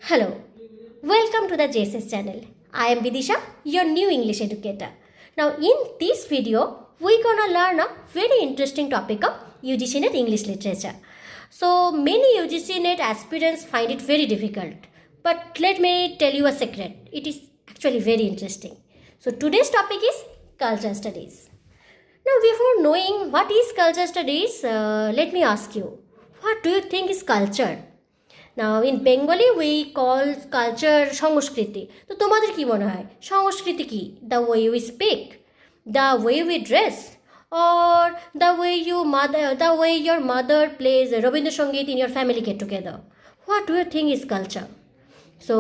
Hello, welcome to the JSS channel. I am Bidisha, your new English educator. Now, in this video, we're gonna learn a very interesting topic of UGC NET English literature. So, many UGC NET aspirants find it very difficult. But let me tell you a secret. It is actually very interesting. So, today's topic is culture studies. Now, before knowing what is culture studies, let me ask you, what do you think is culture? Now in Bengali we call culture সংস্কৃতি তো তোমাদের কি মনে হয় সংস্কৃতি কি the way we speak the way we dress or the way your mother plays Rabindra Sangeet in your family get together. What do you think is culture? So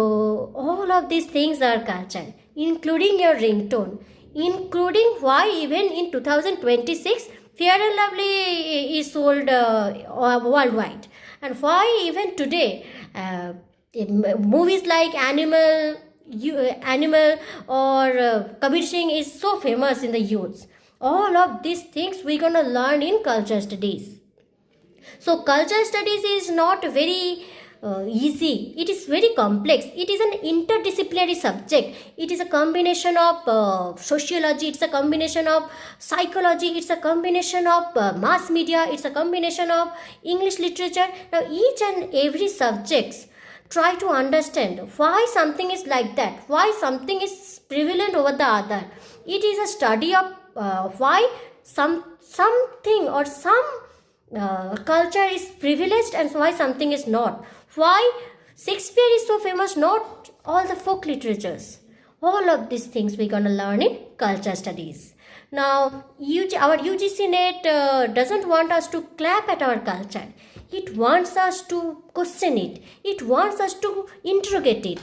all of these things are culture, including your ringtone, including why even in 2026 Fair and Lovely is sold worldwide, and why even today in movies like Animal or Kabir Singh is so famous in the youths. All of these things we're gonna learn in culture studies. So culture studies is not very easy. It is very complex. It is an interdisciplinary subject. It is a combination of sociology. It's a combination of psychology. It's a combination of mass media. It's a combination of English literature. Now each and every subjects try to understand why something is like that, why something is prevalent over the other. It is a study of why something or some culture is privileged and why something is not. Why Shakespeare is so famous, not all the folk literatures. All of these things we're gonna learn in culture studies. Now, our UGC NET doesn't want us to clap at our culture. It wants us to question it. It wants us to interrogate it.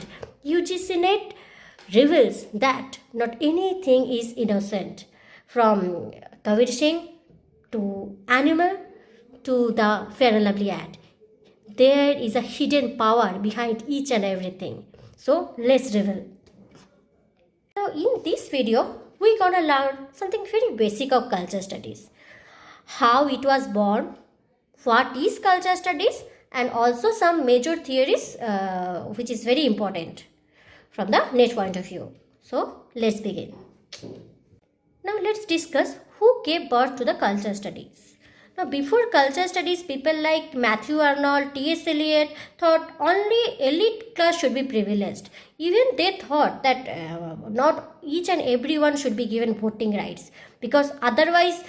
UGC NET reveals that not anything is innocent. From Kabir Singh to Animal to the Fair and Lovely ad. There is a hidden power behind each and everything. So let's reveal. Now in this video, we're gonna learn something very basic of culture studies. How it was born, what is culture studies, and also some major theories which is very important from the NET point of view. So let's begin. Now let's discuss who gave birth to the culture studies. Now, before culture studies, people like Matthew Arnold, T.S. Eliot thought only elite class should be privileged. Even they thought that not each and everyone should be given voting rights, because otherwise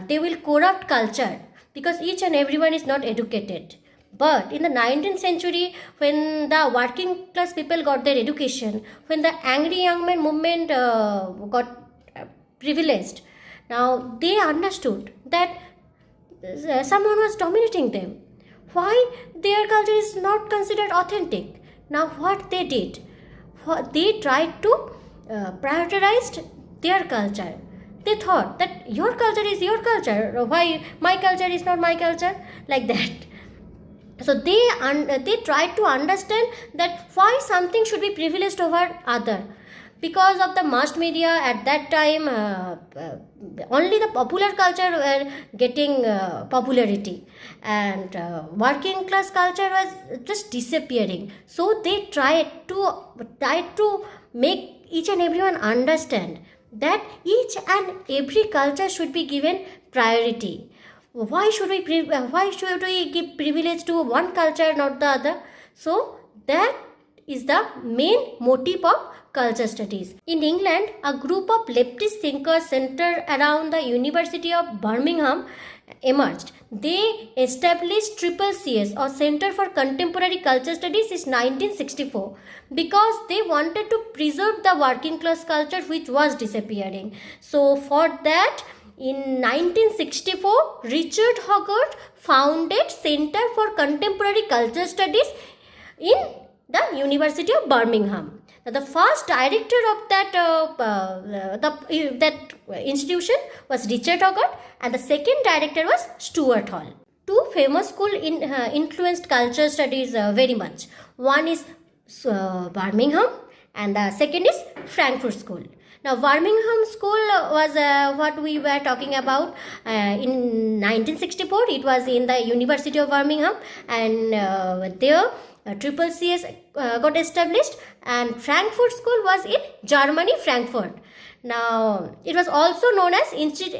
they will corrupt culture, because each and everyone is not educated. But in the 19th century, when the working class people got their education, when the angry young men movement got privileged, now they understood that someone was dominating them. Why their culture is not considered authentic? Now what they did, they tried to prioritize their culture. They thought that your culture is your culture, why my culture is not my culture, like that. So they tried to understand that why something should be privileged over other. Because of the mass media at that time, only the popular culture were getting popularity, and working class culture was just disappearing. So they tried to make each and everyone understand that each and every culture should be given priority. Why should we give privilege to one culture, not the other? So that is the main motive of culture studies. In England, a group of leftist thinkers centered around the University of Birmingham emerged. They established CCCS, or Center for Contemporary Culture Studies, in 1964 because they wanted to preserve the working class culture which was disappearing. So for that, in 1964, Richard Hogarth founded Center for Contemporary Culture Studies in the University of Birmingham. The first director of that institution was Richard Hogarth, and the second director was Stuart Hall. Two famous schools influenced culture studies very much. One is Birmingham, and the second is Frankfurt School. Now, Birmingham School was what we were talking about in 1964. It was in the University of Birmingham, and there triple CS got established, and Frankfurt School was in Germany, Frankfurt. Now, it was also known as Institute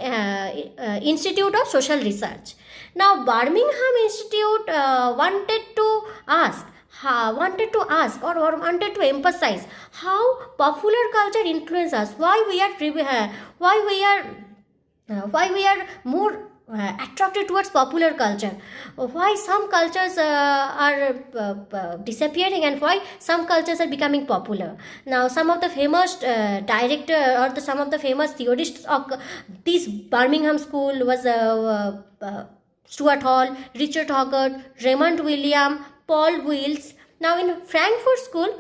of Social Research. Now, Birmingham Institute wanted to ask or wanted to emphasize how popular culture influences us, why we are more attracted towards popular culture, why some cultures are disappearing and why some cultures are becoming popular. Now, some of the famous some of the famous theorists of this Birmingham school was Stuart Hall, Richard Hoggart, Raymond William, Paul Wills. Now, in Frankfurt School,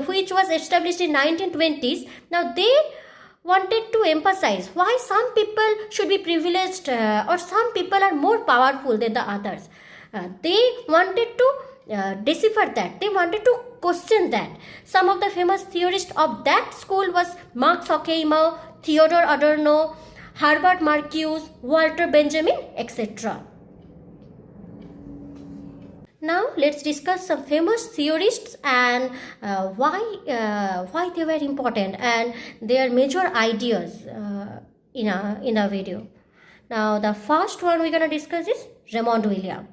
which was established in 1920s, now they wanted to emphasize why some people should be privileged or some people are more powerful than the others. They wanted to decipher that. They wanted to question that. Some of the famous theorists of that school was Max Horkheimer, Theodor Adorno, Herbert Marcuse, Walter Benjamin, etc. Now let's discuss some famous theorists and why they were important and their major ideas in a video. Now the first one we're gonna discuss is Raymond William.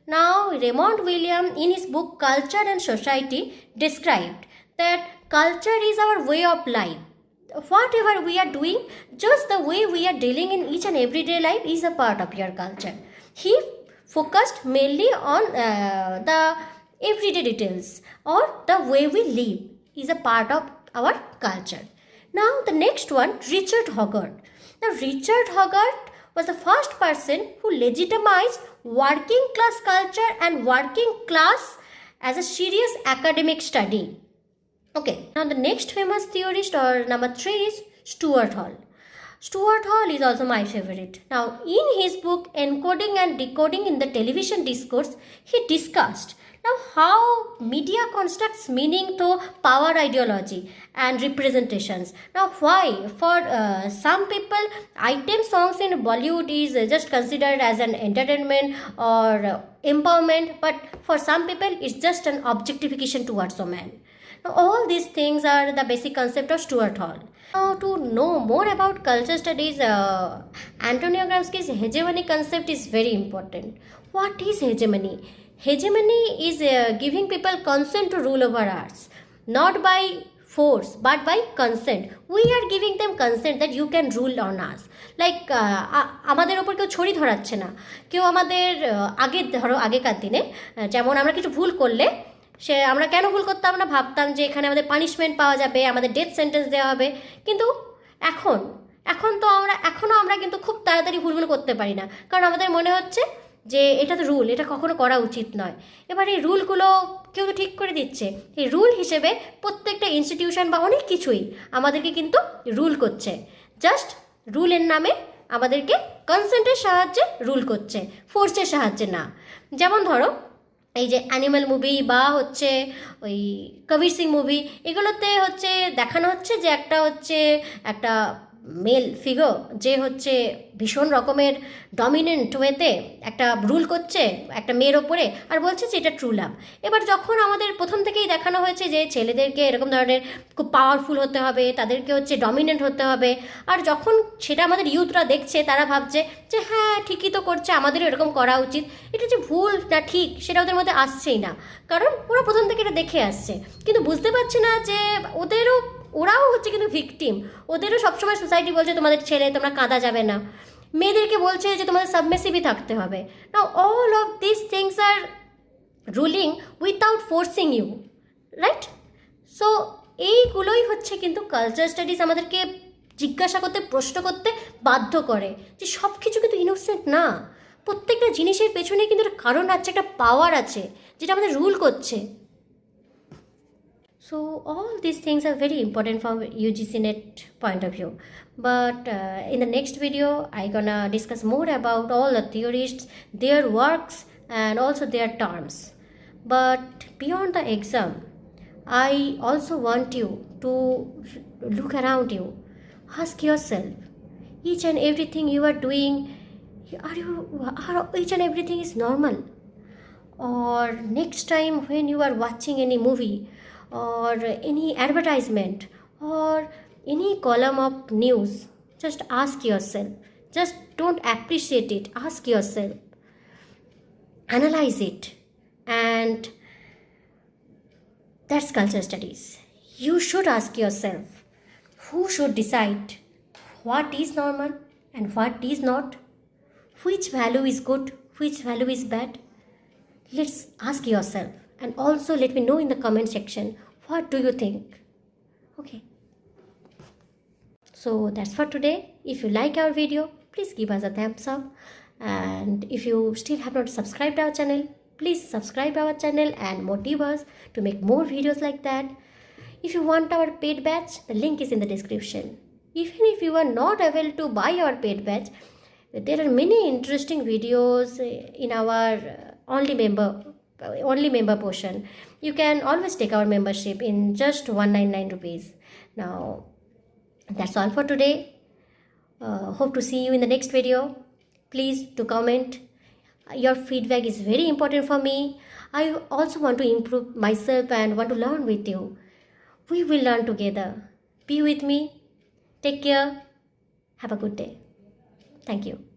Now Raymond William in his book Culture and Society described that culture is our way of life. Whatever we are doing, just the way we are dealing in each and everyday life is a part of your culture. He focused mainly on the everyday details or the way we live is a part of our culture. Now the next one, Richard Hoggart. Now Richard Hoggart was the first person who legitimized working class culture and working class as a serious academic study. Okay, now the next famous theorist or number 3 is Stuart Hall. Stuart Hall is also my favorite. Now, in his book Encoding and Decoding in the Television Discourse, he discussed now how media constructs meaning through power ideology and representations. Now, why? For some people, item songs in Bollywood is just considered as an entertainment or empowerment, but for some people, it's just an objectification towards a man. Now, all these things are the basic concept of Stuart Hall. Now, to know more about culture studies, Antonio Gramsci's hegemony concept is very important. What is hegemony? Hegemony is giving people consent to rule over us, not by force but by consent. We are giving them consent that you can rule on us. Like আমাদের ওপর কেউ ছড়ি ধরাচ্ছে না, কেউ আমাদের আগেকার দিনে যেমন আমরা কিছু ভুল করলে আমরা কেন ভুল করতাম না, ভাবতাম যে এখানে আমাদের পানিশমেন্ট পাওয়া যাবে, আমাদের ডেথ সেন্টেন্স দেওয়া হবে। কিন্তু এখনও আমরা কিন্তু খুব তাড়াতাড়ি ভুলগুলো করতে পারি না, কারণ আমাদের মনে হচ্ছে যে এটা তো রুল, এটা কখনো করা উচিত নয়। এবার এই রুলগুলো কেউ তো ঠিক করে দিচ্ছে, এই রুল হিসেবে প্রত্যেকটা ইনস্টিটিউশন বা অনেক কিছুই আমাদেরকে কিন্তু রুল করছে, জাস্ট রুলের নামে আমাদেরকে কনসেন্টের সাহায্যে রুল করছে, ফোর্সের সাহায্যে না। যেমন ধরো এই যে অ্যানিম্যাল মুভি বা হচ্ছে ওই কবির সিং মুভি, এগুলোতে হচ্ছে দেখানো হচ্ছে যে একটা মেল ফিগার যে হচ্ছে ভীষণ রকমের ডমিনেন্ট ওয়েতে একটা রুল করছে একটা মেয়ের ওপরে, আর বলছে যে এটা ট্রু লাভ। এবার যখন আমাদের প্রথম থেকেই দেখানো হয়েছে যে ছেলেদেরকে এরকম ধরনের খুব পাওয়ারফুল হতে হবে, তাদেরকে হচ্ছে ডমিনেন্ট হতে হবে, আর যখন সেটা আমাদের ইউথরা দেখছে তারা ভাবছে যে হ্যাঁ ঠিকই তো করছে, আমাদেরও এরকম করা উচিত। এটা যে ভুল না ঠিক সেটা ওদের মধ্যে আসছেই না, কারণ ওরা প্রথম থেকে এটা দেখে আসছে, কিন্তু বুঝতে পারছে না যে ওরাও হচ্ছে কিন্তু ভিকটিম। ওদেরও সবসময় সোসাইটি বলছে তোমাদের ছেলে তোমরা কাঁদা যাবে না, মেয়েদেরকে বলছে যে তোমাদের সাবমিসিভই থাকতে হবে। Now all of this things are ruling without forcing you, right? So এইগুলোই হচ্ছে কিন্তু কালচার স্টাডিজ আমাদেরকে জিজ্ঞাসা করতে, প্রশ্ন করতে বাধ্য করে যে সব কিছু কিন্তু ইনোসেন্ট না, প্রত্যেকটা জিনিসের পেছনে কিন্তু একটা কারণ আছে, একটা পাওয়ার আছে যেটা আমাদের রুল করছে। So all these things are very important from UGC net point of view. But in the next video, I'm gonna discuss more about all the theorists, their works, and also their terms. But beyond the exam, I also want you to look around you. Ask yourself, each and everything you are doing, each and everything is normal? or next time when you are watching any movie or any advertisement or any column of news, just ask yourself. Just don't appreciate it, ask yourself, analyze it. And that's culture studies. You should ask yourself, who should decide what is normal and what is not? Which value is good, which value is bad? Let's ask yourself, and also let me know in the comment section, what do you think? Okay. So that's for today. If you like our video, please give us a thumbs up. And if you still have not subscribed our channel, please subscribe our channel and motivate us to make more videos like that. If you want our paid batch, the link is in the description. Even if you are not able to buy our paid batch, there are many interesting videos in our only member portion. You can always take our membership in just 199 rupees. Now that's all for today. Hope to see you in the next video. Please do comment. Your feedback is very important for me. I also want to improve myself and want to learn with you. We will learn together. Be with me. Take care. Have a good day. Thank you.